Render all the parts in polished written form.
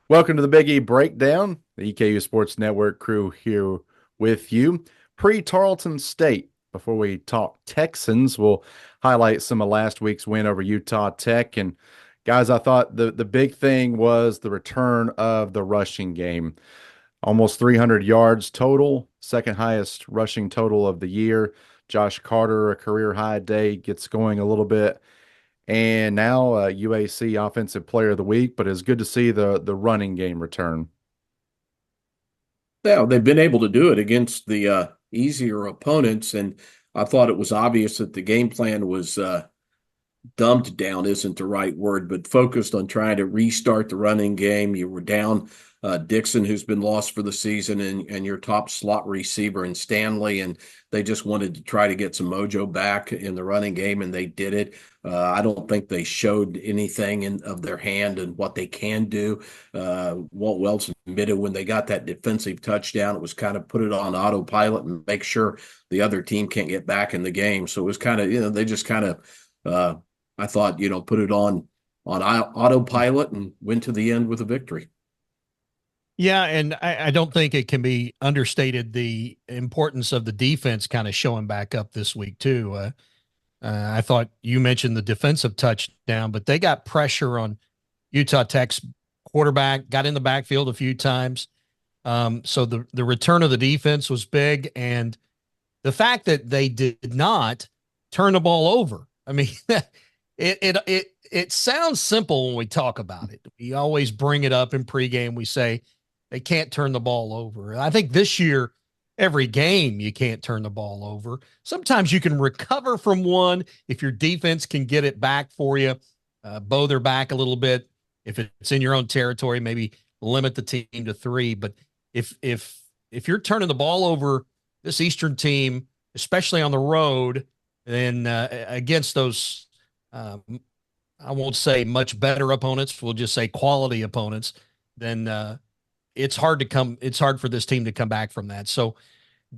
Welcome to the Big E Breakdown. The EKU Sports Network crew here with you. Pre-Tarleton State. Before we talk Texans, we'll highlight some of last week's win over Utah Tech. And guys, I thought the big thing was the return of the rushing game. Almost 300 yards total, second highest rushing total of the year. Josh Carter, a career high day, gets going a little bit. And now UAC Offensive Player of the Week, but it's good to see the running game return. Yeah, they've been able to do it against the easier opponents, and I thought it was obvious that the game plan was dumbed down isn't the right word, but focused on trying to restart the running game. You were down Dixon, who's been lost for the season, and your top slot receiver in Stanley, and they just wanted to try to get some mojo back in the running game, and they did it. I don't think they showed anything of their hand and what they can do. Walt Wells admitted when they got that defensive touchdown, it was kind of put it on autopilot and make sure the other team can't get back in the game. So it was kind of, they just kind of I thought, put it on autopilot and went to the end with a victory. Yeah, and I don't think it can be understated the importance of the defense kind of showing back up this week too. I thought you mentioned the defensive touchdown, but they got pressure on Utah Tech's quarterback, got in the backfield a few times. So the return of the defense was big, and the fact that they did not turn the ball over. I mean, it sounds simple when we talk about it. We always bring it up in pregame. We say they can't turn the ball over. I think this year, every game, you can't turn the ball over. Sometimes you can recover from one if your defense can get it back for you, bow their back a little bit. If it's in your own territory, maybe limit the team to 3. But if you're turning the ball over, this Eastern team, especially on the road, then against those, I won't say much better opponents, we'll just say quality opponents, then it's hard for this team to come back from that. So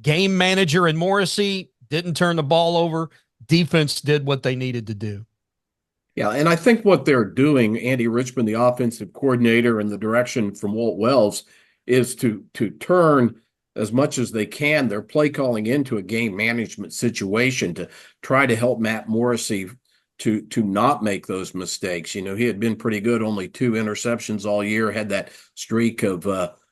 game manager and Morrissey didn't turn the ball over. Defense did what they needed to do. Yeah, and I think what they're doing, Andy Richmond, the offensive coordinator, and the direction from Walt Wells is to turn as much as they can their play calling into a game management situation to try to help Matt Morrissey to not make those mistakes. He had been pretty good, only 2 interceptions all year, had that streak of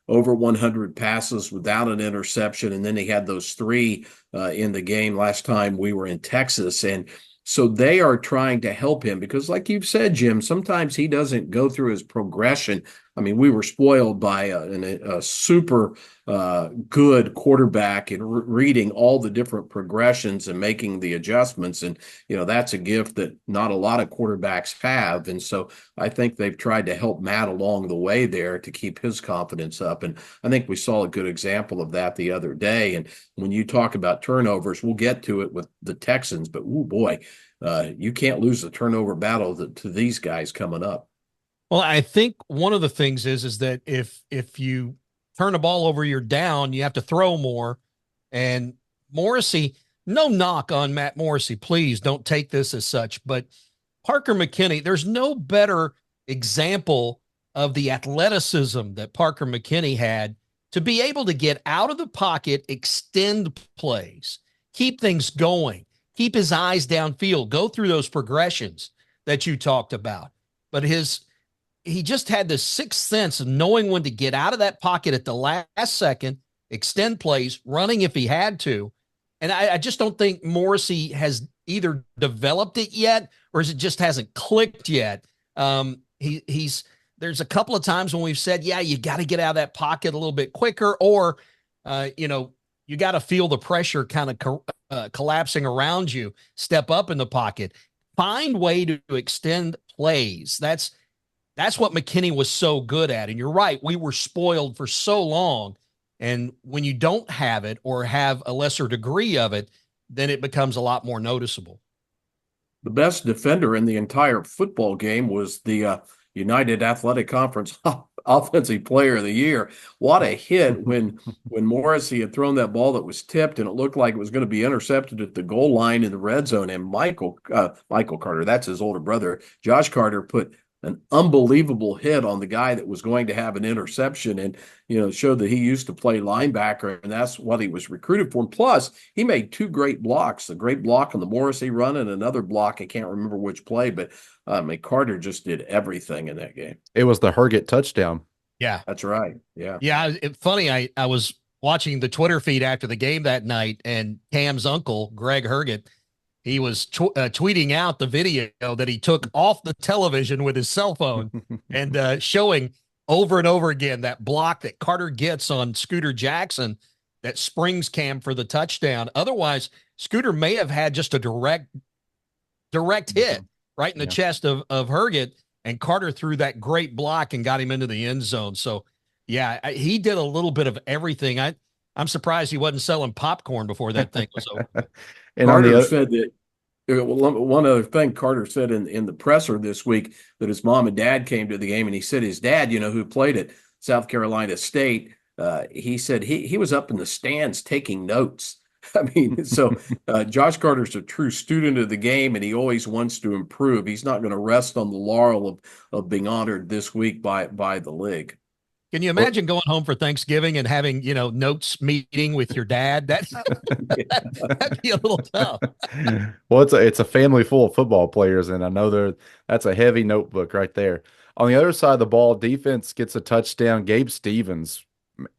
over 100 passes without an interception, and then he had those 3 in the game last time we were in Texas. And so they are trying to help him because, like you've said, Jim, sometimes he doesn't go through his progression. I mean, we were spoiled by a super good quarterback and reading all the different progressions and making the adjustments. And, that's a gift that not a lot of quarterbacks have. And so I think they've tried to help Matt along the way there to keep his confidence up. And I think we saw a good example of that the other day. And when you talk about turnovers, we'll get to it with the Texans, but oh boy, you can't lose the turnover battle to these guys coming up. Well, I think one of the things is that if you turn the ball over, you're down, you have to throw more. And Morrissey, no knock on Matt Morrissey, please don't take this as such. But Parker McKinney, there's no better example of the athleticism that Parker McKinney had to be able to get out of the pocket, extend plays, keep things going, keep his eyes downfield, go through those progressions that you talked about. But he just had this sixth sense of knowing when to get out of that pocket at the last second, extend plays, running if he had to. And I just don't think Morrissey has either developed it yet or it just hasn't clicked yet. There's a couple of times when we've said, yeah, you got to get out of that pocket a little bit quicker, or, you got to feel the pressure kind of collapsing around you, step up in the pocket, find way to extend plays. That's what McKinney was so good at. And you're right. We were spoiled for so long. And when you don't have it or have a lesser degree of it, then it becomes a lot more noticeable. The best defender in the entire football game was the United Athletic Conference Offensive Player of the Year. What a hit when Morrissey had thrown that ball that was tipped and it looked like it was going to be intercepted at the goal line in the red zone. And Michael Carter, that's his older brother, Josh Carter, put an unbelievable hit on the guy that was going to have an interception, and showed that he used to play linebacker, and that's what he was recruited for. And plus, he made two great blocks: the great block on the Morrissey run, and another block, I can't remember which play, but Carter just did everything in that game. It was the Herget touchdown. Yeah, that's right. Yeah. Funny. I was watching the Twitter feed after the game that night, and Cam's uncle, Greg Herget, he was tweeting out the video that he took off the television with his cell phone and showing over and over again that block that Carter gets on Scooter Jackson that springs Cam for the touchdown. Otherwise, Scooter may have had just a direct hit right in the chest of Herget, and Carter threw that great block and got him into the end zone. So, yeah, he did a little bit of everything. I'm surprised he wasn't selling popcorn before that thing was over. And Carter said that one other thing Carter said in the presser this week, that his mom and dad came to the game, and he said his dad, who played at South Carolina State, he said he was up in the stands taking notes. I mean, so Josh Carter's a true student of the game, and he always wants to improve. He's not going to rest on the laurel of being honored this week by the league. Can you imagine going home for Thanksgiving and having, notes meeting with your dad? That'd be a little tough. Well, it's a family full of football players, and I know that's a heavy notebook right there. On the other side of the ball, defense gets a touchdown. Gabe Stevens,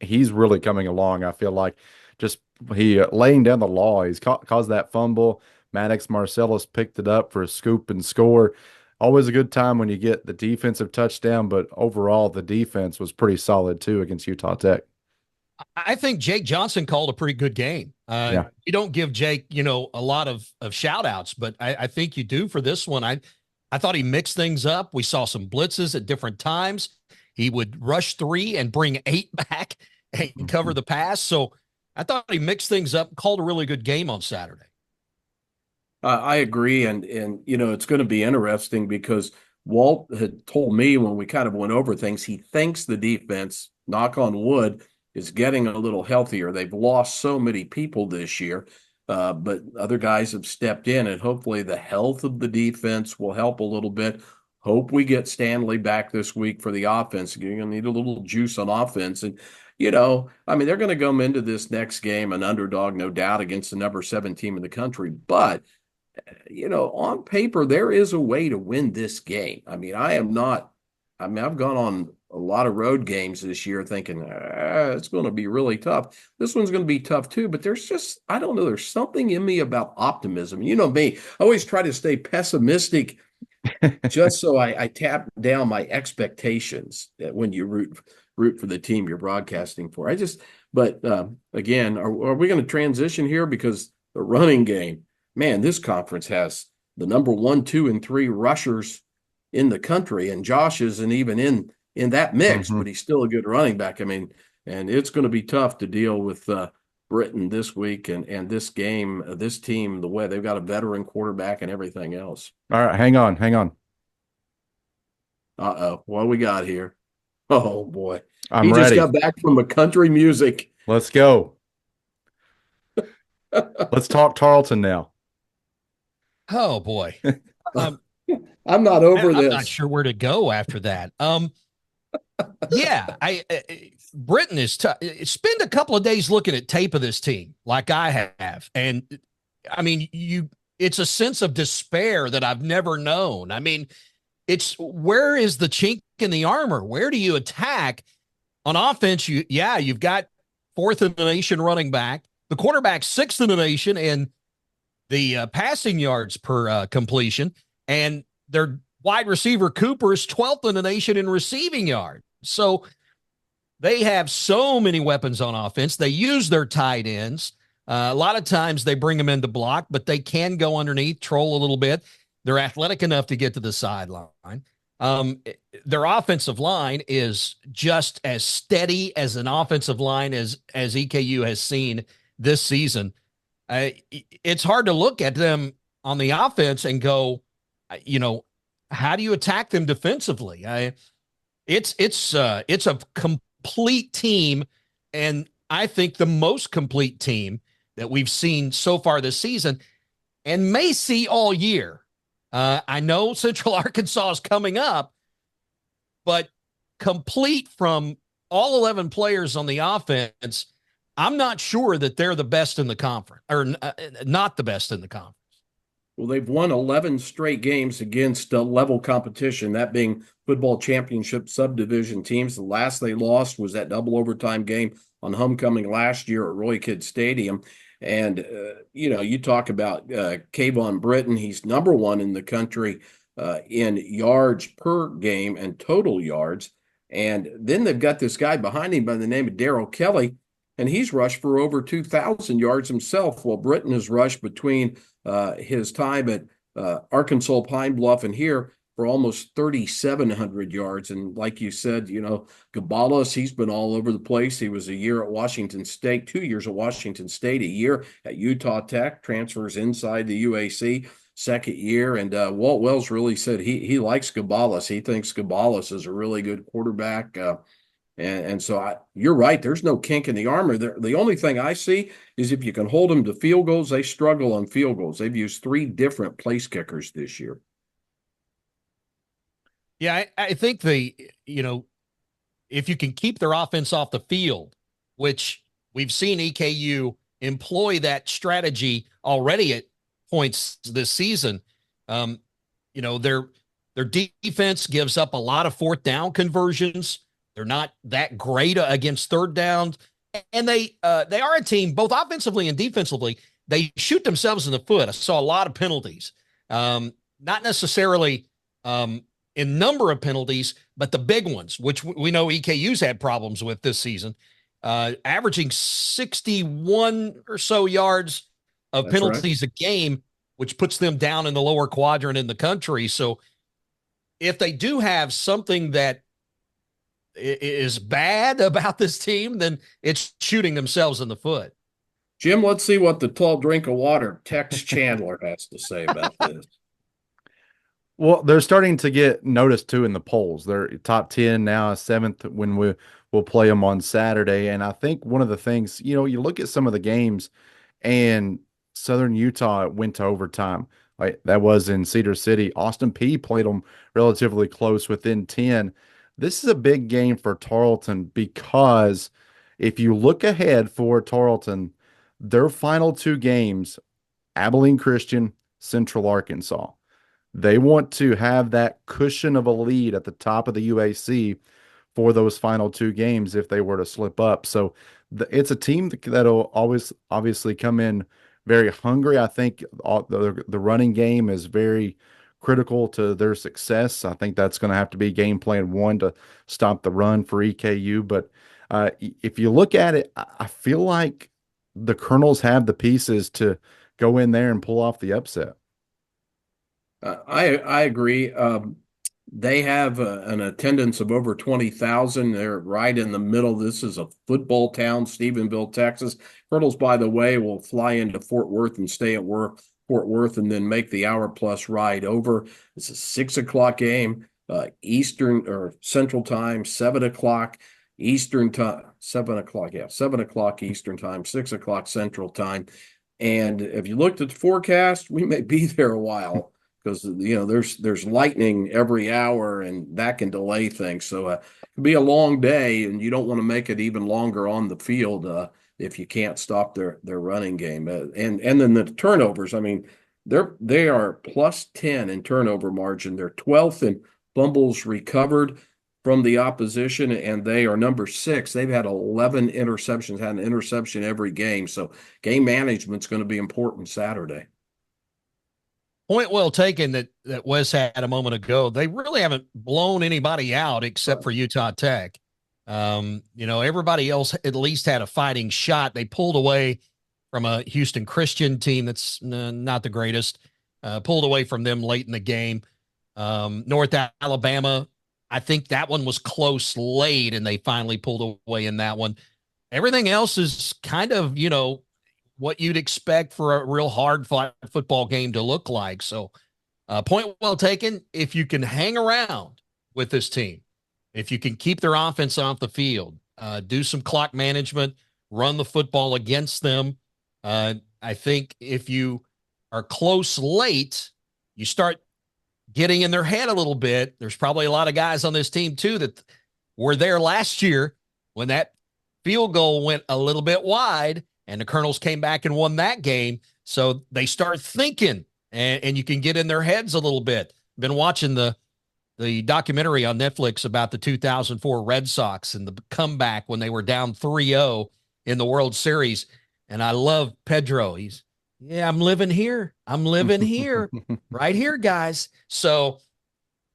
he's really coming along. I feel like just he laying down the law. He's caused that fumble. Maddox Marcellus picked it up for a scoop and score. Always a good time when you get the defensive touchdown, but overall the defense was pretty solid too against Utah Tech. I think Jake Johnson called a pretty good game. You don't give Jake, a lot of shout outs, but I think you do for this one. I thought he mixed things up. We saw some blitzes at different times. He would rush 3 and bring 8 back and cover the pass. So I thought he mixed things up, called a really good game on Saturday. I agree. And it's going to be interesting because Walt had told me when we kind of went over things, he thinks the defense, knock on wood, is getting a little healthier. They've lost so many people this year, but other guys have stepped in, and hopefully the health of the defense will help a little bit. Hope we get Stanley back this week for the offense. You're going to need a little juice on offense. And, they're going to go into this next game an underdog, no doubt, against the number 7 team in the country. But on paper, there is a way to win this game. I've gone on a lot of road games this year thinking it's going to be really tough. This one's going to be tough too, but I don't know, there's something in me about optimism. You know me, I always try to stay pessimistic just so I tap down my expectations when you root for the team you're broadcasting for. Again, are we going to transition here? Because the running game, man, this conference has the number 1, 2, and 3 rushers in the country, and Josh isn't even in that mix, but he's still a good running back. And it's going to be tough to deal with Britain this week and this game, this team, the way they've got a veteran quarterback and everything else. All right, hang on. Uh-oh, what we got here? Oh, boy. I'm ready. Just got back from a country music. Let's go. Let's talk Tarleton now. Oh, boy. I'm not over this. I'm not sure where to go after that. Britain is tough. Spend a couple of days looking at tape of this team like I have. And it's a sense of despair that I've never known. It's where is the chink in the armor? Where do you attack on offense? You've got 4th in the nation running back, the quarterback 6th in the nation, and the passing yards per completion, and their wide receiver Cooper is 12th in the nation in receiving yards. So they have so many weapons on offense. They use their tight ends. A lot of times they bring them in to block, but they can go underneath, troll a little bit. They're athletic enough to get to the sideline. Their offensive line is just as steady as an offensive line as EKU has seen this season. It's hard to look at them on the offense and go, how do you attack them defensively? It's a complete team, and I think the most complete team that we've seen so far this season and may see all year. I know Central Arkansas is coming up, but complete from all 11 players on the offense, I'm not sure that they're the best in the conference, or not the best in the conference. Well, they've won 11 straight games against level competition, that being football championship subdivision teams. The last they lost was that double overtime game on homecoming last year at Roy Kidd Stadium. And, you talk about Kayvon Britton. He's number one in the country in yards per game and total yards. And then they've got this guy behind him by the name of Darrell Kelly, and he's rushed for over 2,000 yards himself. Well, Britton has rushed between his time at Arkansas Pine Bluff and here for almost 3,700 yards. And like you said, Gabalis, he's been all over the place. He was a year at Washington State, 2 years at Washington State, a year at Utah Tech, transfers inside the UAC, second year. And Walt Wells really said he likes Gabalis. He thinks Gabalis is a really good quarterback. And so you're right. There's no kink in the armor. The only thing I see is if you can hold them to field goals, they struggle on field goals. They've used 3 different place kickers this year. Yeah, I think if you can keep their offense off the field, which we've seen EKU employ that strategy already at points this season, their defense gives up a lot of fourth down conversions. They're not that great against third downs, and they are a team both offensively and defensively. They shoot themselves in the foot. I saw a lot of penalties, not necessarily in number of penalties, but the big ones, which we know EKU's had problems with this season, averaging 61 or so yards of penalties a game, which puts them down in the lower quadrant in the country. So if they do have something that is bad about this team, then it's shooting themselves in the foot. Jim, let's see what the tall drink of water Tex Chandler has to say about this. Well, they're starting to get noticed too in the polls. They're top 10 now, 7th when we'll play them on Saturday. And I think one of the things, you look at some of the games, and Southern Utah went to overtime. Right? That was in Cedar City. Austin Peay played them relatively close, within 10. This is a big game for Tarleton because if you look ahead for Tarleton, their final 2 games, Abilene Christian, Central Arkansas. They want to have that cushion of a lead at the top of the UAC for those final 2 games if they were to slip up. So it's a team that'll always obviously come in very hungry. I think the running game is very critical to their success. I think that's going to have to be game plan 1 to stop the run for EKU. But if you look at it, I feel like the Colonels have the pieces to go in there and pull off the upset. I agree. They have an attendance of over 20,000. They're right in the middle. This is a football town, Stephenville, Texas. Colonels, by the way, will fly into Fort Worth and stay at Fort Worth and then make the hour-plus ride over. It's a 6:00 game, Eastern or Central Time, 7:00 Eastern Time, 7:00 Eastern Time, 6:00 Central Time. And if you looked at the forecast, we may be there a while, because there's lightning every hour, and that can delay things. So it can be a long day, and you don't want to make it even longer on the field if you can't stop their running game. And then the turnovers. I mean, they are plus 10 in turnover margin. They're 12th in fumbles recovered from the opposition, and they are number 6. They've had 11 interceptions, had an interception every game. So game management's going to be important Saturday. Point well taken that Wes had a moment ago. They really haven't blown anybody out except for Utah Tech. Everybody else at least had a fighting shot. They pulled away from a Houston Christian team that's not the greatest, pulled away from them late in the game. North Alabama, I think that one was close late, and they finally pulled away in that one. Everything else is kind of, what you'd expect for a real hard football game to look like. So point well taken. If you can hang around with this team, if you can keep their offense off the field, do some clock management, run the football against them. I think if you are close late, you start getting in their head a little bit. There's probably a lot of guys on this team too that were there last year when that field goal went a little bit wide and the Colonels came back and won that game. So they start thinking, and you can get in their heads a little bit. Been watching the documentary on Netflix about the 2004 Red Sox and the comeback when they were down 3-0 in the World Series. And I love Pedro. I'm living here. I'm living here, right here, guys. So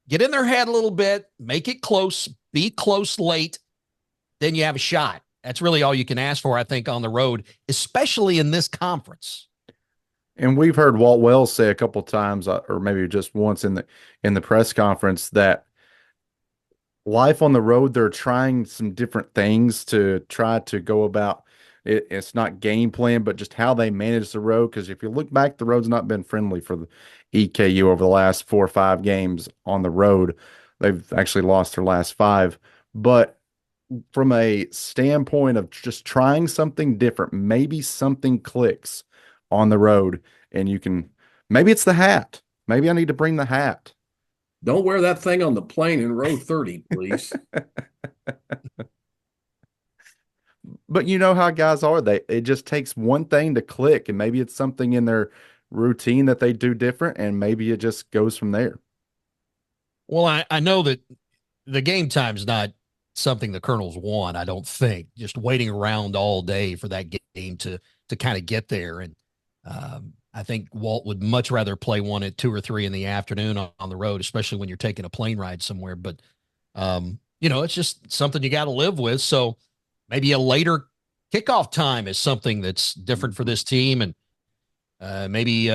get in their head a little bit, make it close, be close late, then you have a shot. That's really all you can ask for, I think, on the road, especially in this conference. And we've heard Walt Wells say a couple times, or maybe just once in the press conference, that life on the road, they're trying some different things to try to go about it. It's not game plan, but just how they manage the road. Because if you look back, the road's not been friendly for the EKU over the last 4 or 5 games on the road. They've actually lost their last 5. But from a standpoint of just trying something different, maybe something clicks on the road, and maybe it's the hat. Maybe I need to bring the hat. Don't wear that thing on the plane in row 30, please. But you know how guys are. It just takes one thing to click, and maybe it's something in their routine that they do different, and maybe it just goes from there. Well, I know that the game time's not something the Colonels want, I don't think. Just waiting around all day for that game to kind of get there. And I think Walt would much rather play one at 2 or 3 in the afternoon on the road, especially when you're taking a plane ride somewhere. But, it's just something you got to live with. So maybe a later kickoff time is something that's different for this team. And maybe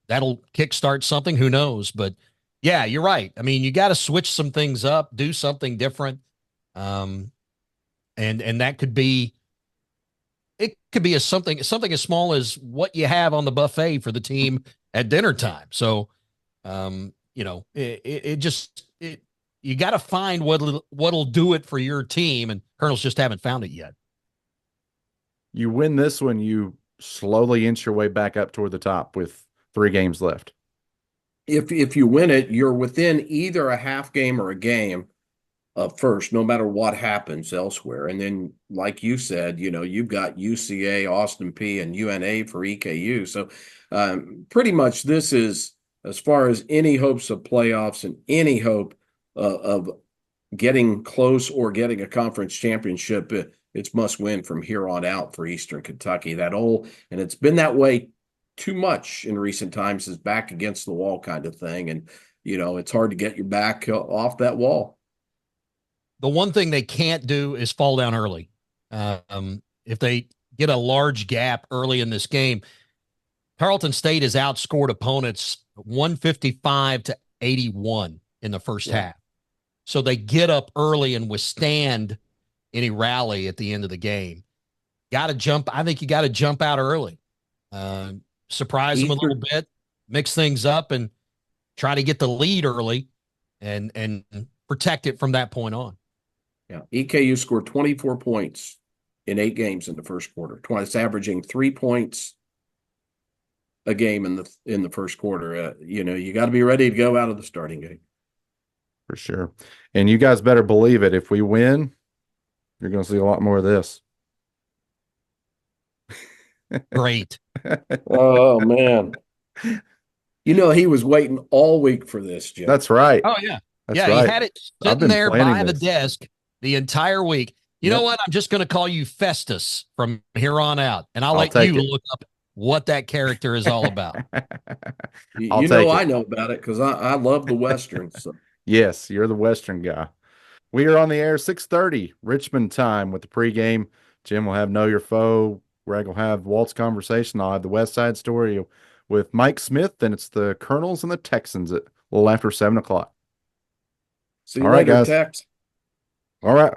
that'll kickstart something. Who knows? But, yeah, you're right. I mean, you got to switch some things up, do something different. And that could be something as small as what you have on the buffet for the team at dinner time. So, you got to find what'll do it for your team, and Colonels just haven't found it yet. You win this one, you slowly inch your way back up toward the top with 3 games left. If you win it, you're within either a half game or a game of first, no matter what happens elsewhere. And then, like you said, you've got UCA, Austin P, and UNA for EKU. So pretty much this is, as far as any hopes of playoffs and any hope of getting close or getting a conference championship, it's must win from here on out for Eastern Kentucky. And it's been that way too much in recent times, is back against the wall kind of thing. And, it's hard to get your back off that wall. The one thing they can't do is fall down early. If they get a large gap early in this game, Tarleton State has outscored opponents 155-81 in the first half. So they get up early and withstand any rally at the end of the game. Got to jump. I think you got to jump out early. Surprise them a little bit, mix things up, and try to get the lead early and protect it from that point on. Yeah, EKU scored 24 points in 8 games in the first quarter. It's averaging 3 points a game in the first quarter. You got to be ready to go out of the starting gate. For sure. And you guys better believe it. If we win, you're going to see a lot more of this. Great. Oh, man. He was waiting all week for this, Jim. That's right. Oh, yeah. That's right. He had it sitting there by the desk the entire week. You know what? I'm just going to call you Festus from here on out, and I'll let you look up what that character is all about. I know about it because I love the Westerns. So. Yes, you're the Western guy. We are on the air 6:30 Richmond time with the pregame. Jim will have Know Your Foe. Greg will have Walt's conversation. I'll have the West Side Story with Mike Smith, and it's the Colonels and the Texans at a little after 7 o'clock. See you later, guys. Tex. All right.